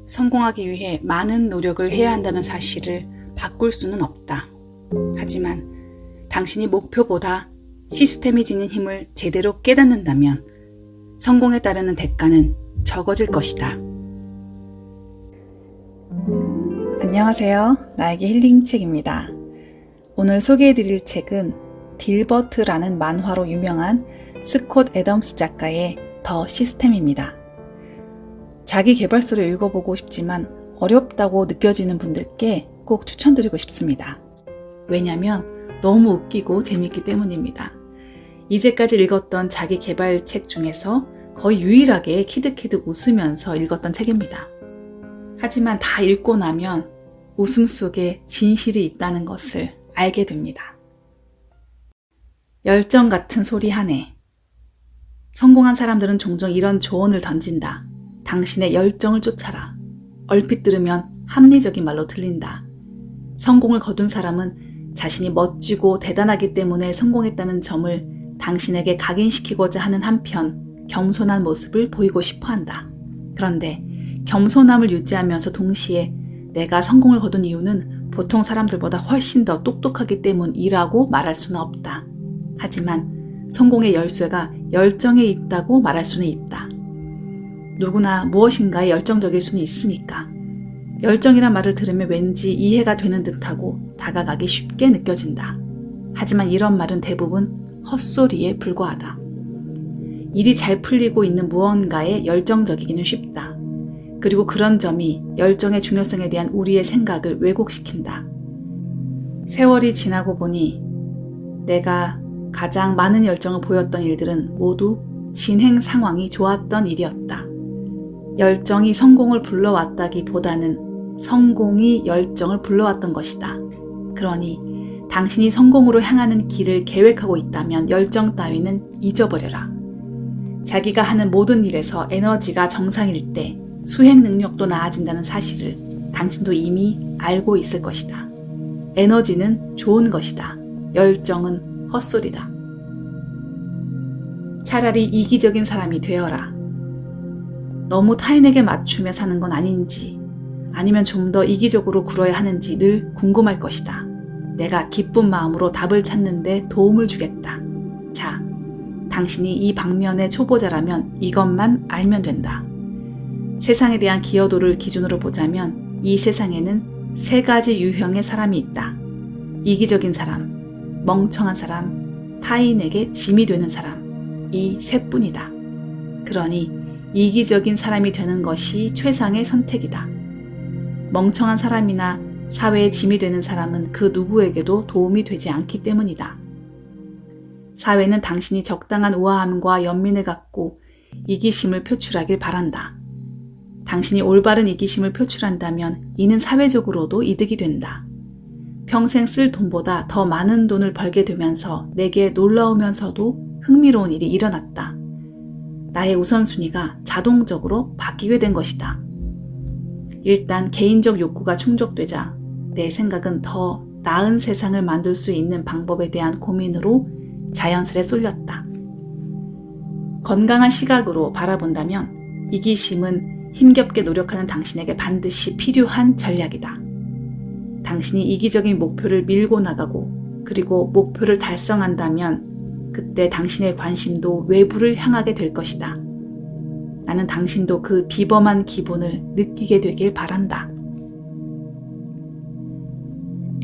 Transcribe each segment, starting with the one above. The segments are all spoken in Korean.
성공하기 위해 많은 노력을 해야 한다는 사실을 바꿀 수는 없다. 하지만 당신이 목표보다 시스템이 지닌 힘을 제대로 깨닫는다면 성공에 따르는 대가는 적어질 것이다. 안녕하세요. 나에게 힐링책입니다. 오늘 소개해드릴 책은 딜버트라는 만화로 유명한 스콧 애덤스 작가의 더 시스템입니다. 자기 계발서를 읽어보고 싶지만 어렵다고 느껴지는 분들께 꼭 추천드리고 싶습니다. 왜냐면 너무 웃기고 재밌기 때문입니다. 이제까지 읽었던 자기 계발책 중에서 거의 유일하게 키득키득 웃으면서 읽었던 책입니다. 하지만 다 읽고 나면 웃음 속에 진실이 있다는 것을 알게 됩니다. 열정 같은 소리 하네. 성공한 사람들은 종종 이런 조언을 던진다. 당신의 열정을 쫓아라. 얼핏 들으면 합리적인 말로 들린다. 성공을 거둔 사람은 자신이 멋지고 대단하기 때문에 성공했다는 점을 당신에게 각인시키고자 하는 한편 겸손한 모습을 보이고 싶어 한다. 그런데 겸손함을 유지하면서 동시에 내가 성공을 거둔 이유는 보통 사람들보다 훨씬 더 똑똑하기 때문이라고 말할 수는 없다. 하지만 성공의 열쇠가 열정에 있다고 말할 수는 있다. 누구나 무엇인가에 열정적일 수는 있으니까. 열정이란 말을 들으면 왠지 이해가 되는 듯하고 다가가기 쉽게 느껴진다. 하지만 이런 말은 대부분 헛소리에 불과하다. 일이 잘 풀리고 있는 무언가에 열정적이기는 쉽다. 그리고 그런 점이 열정의 중요성에 대한 우리의 생각을 왜곡시킨다. 세월이 지나고 보니 내가 가장 많은 열정을 보였던 일들은 모두 진행 상황이 좋았던 일이었다. 열정이 성공을 불러왔다기보다는 성공이 열정을 불러왔던 것이다. 그러니 당신이 성공으로 향하는 길을 계획하고 있다면 열정 따위는 잊어버려라. 자기가 하는 모든 일에서 에너지가 정상일 때 수행 능력도 나아진다는 사실을 당신도 이미 알고 있을 것이다. 에너지는 좋은 것이다. 열정은 헛소리다. 차라리 이기적인 사람이 되어라. 너무 타인에게 맞추며 사는 건 아닌지, 아니면 좀 더 이기적으로 굴어야 하는지 늘 궁금할 것이다. 내가 기쁜 마음으로 답을 찾는데 도움을 주겠다. 자, 당신이 이 방면의 초보자라면 이것만 알면 된다. 세상에 대한 기여도를 기준으로 보자면 이 세상에는 3가지 유형의 사람이 있다. 이기적인 사람, 멍청한 사람, 타인에게 짐이 되는 사람. 이 3뿐이다. 그러니 이기적인 사람이 되는 것이 최상의 선택이다. 멍청한 사람이나 사회에 짐이 되는 사람은 그 누구에게도 도움이 되지 않기 때문이다. 사회는 당신이 적당한 우아함과 연민을 갖고 이기심을 표출하길 바란다. 당신이 올바른 이기심을 표출한다면 이는 사회적으로도 이득이 된다. 평생 쓸 돈보다 더 많은 돈을 벌게 되면서 내게 놀라우면서도 흥미로운 일이 일어났다. 나의 우선순위가 자동적으로 바뀌게 된 것이다. 일단 개인적 욕구가 충족되자 내 생각은 더 나은 세상을 만들 수 있는 방법에 대한 고민으로 자연스레 쏠렸다. 건강한 시각으로 바라본다면 이기심은 힘겹게 노력하는 당신에게 반드시 필요한 전략이다. 당신이 이기적인 목표를 밀고 나가고 그리고 목표를 달성한다면 그때 당신의 관심도 외부를 향하게 될 것이다. 나는 당신도 그 비범한 기분을 느끼게 되길 바란다.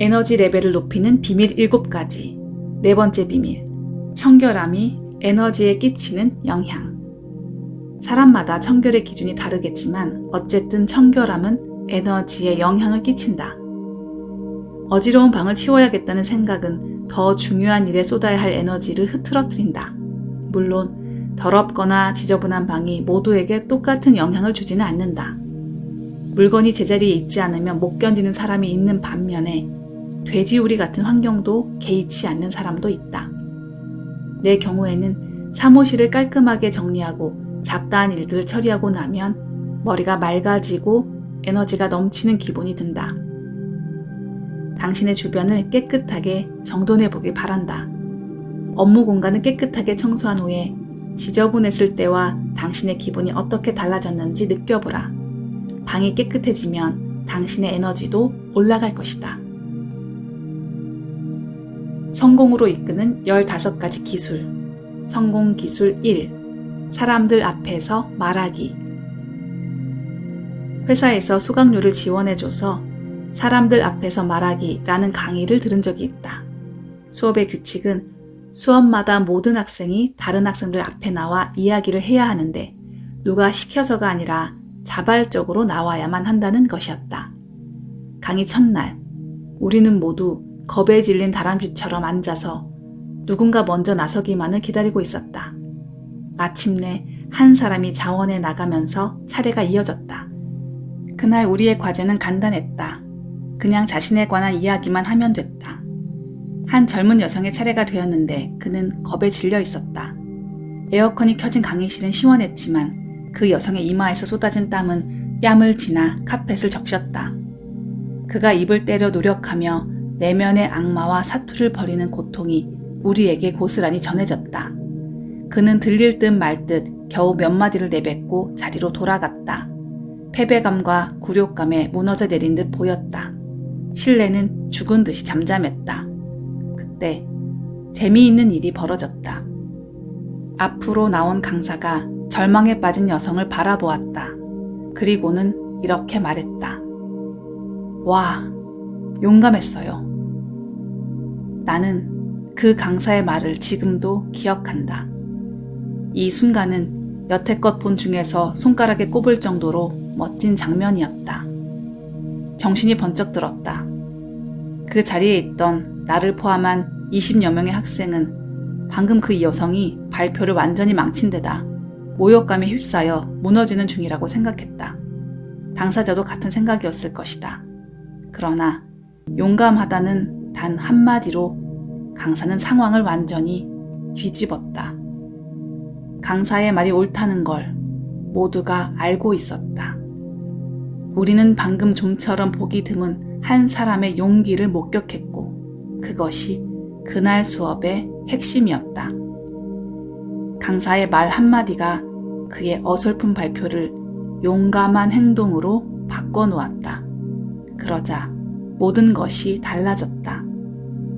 에너지 레벨을 높이는 비밀 7가지. 4번째 비밀. 청결함이 에너지에 끼치는 영향. 사람마다 청결의 기준이 다르겠지만 어쨌든 청결함은 에너지에 영향을 끼친다. 어지러운 방을 치워야겠다는 생각은 더 중요한 일에 쏟아야 할 에너지를 흐트러뜨린다. 물론 더럽거나 지저분한 방이 모두에게 똑같은 영향을 주지는 않는다. 물건이 제자리에 있지 않으면 못 견디는 사람이 있는 반면에 돼지우리 같은 환경도 개의치 않는 사람도 있다. 내 경우에는 사무실을 깔끔하게 정리하고 잡다한 일들을 처리하고 나면 머리가 맑아지고 에너지가 넘치는 기분이 든다. 당신의 주변을 깨끗하게 정돈해 보길 바란다. 업무 공간을 깨끗하게 청소한 후에 지저분했을 때와 당신의 기분이 어떻게 달라졌는지 느껴보라. 방이 깨끗해지면 당신의 에너지도 올라갈 것이다. 성공으로 이끄는 15가지 기술. 성공 기술 1. 사람들 앞에서 말하기. 회사에서 수강료를 지원해줘서 사람들 앞에서 말하기라는 강의를 들은 적이 있다. 수업의 규칙은 수업마다 모든 학생이 다른 학생들 앞에 나와 이야기를 해야 하는데 누가 시켜서가 아니라 자발적으로 나와야만 한다는 것이었다. 강의 첫날, 우리는 모두 겁에 질린 다람쥐처럼 앉아서 누군가 먼저 나서기만을 기다리고 있었다. 마침내 한 사람이 자원해 나가면서 차례가 이어졌다. 그날 우리의 과제는 간단했다. 그냥 자신에 관한 이야기만 하면 됐다. 한 젊은 여성의 차례가 되었는데 그는 겁에 질려 있었다. 에어컨이 켜진 강의실은 시원했지만 그 여성의 이마에서 쏟아진 땀은 뺨을 지나 카펫을 적셨다. 그가 입을 때려 노력하며 내면의 악마와 사투를 벌이는 고통이 우리에게 고스란히 전해졌다. 그는 들릴 듯 말 듯 겨우 몇 마디를 내뱉고 자리로 돌아갔다. 패배감과 굴욕감에 무너져 내린 듯 보였다. 신뢰는 죽은 듯이 잠잠했다. 그때 재미있는 일이 벌어졌다. 앞으로 나온 강사가 절망에 빠진 여성을 바라보았다. 그리고는 이렇게 말했다. 와, 용감했어요. 나는 그 강사의 말을 지금도 기억한다. 이 순간은 여태껏 본 중에서 손가락에 꼽을 정도로 멋진 장면이었다. 정신이 번쩍 들었다. 그 자리에 있던 나를 포함한 20여 명의 학생은 방금 그 여성이 발표를 완전히 망친 데다 모욕감에 휩싸여 무너지는 중이라고 생각했다. 당사자도 같은 생각이었을 것이다. 그러나 용감하다는 단 한마디로 강사는 상황을 완전히 뒤집었다. 강사의 말이 옳다는 걸 모두가 알고 있었다. 우리는 방금 좀처럼 보기 드문 한 사람의 용기를 목격했고 그것이 그날 수업의 핵심이었다. 강사의 말 한마디가 그의 어설픈 발표를 용감한 행동으로 바꿔놓았다. 그러자 모든 것이 달라졌다.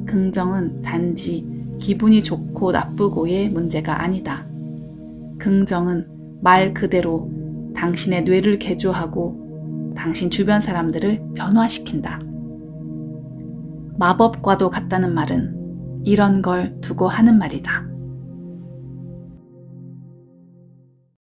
긍정은 단지 기분이 좋고 나쁘고의 문제가 아니다. 긍정은 말 그대로 당신의 뇌를 개조하고 당신 주변 사람들을 변화시킨다. 마법과도 같다는 말은 이런 걸 두고 하는 말이다.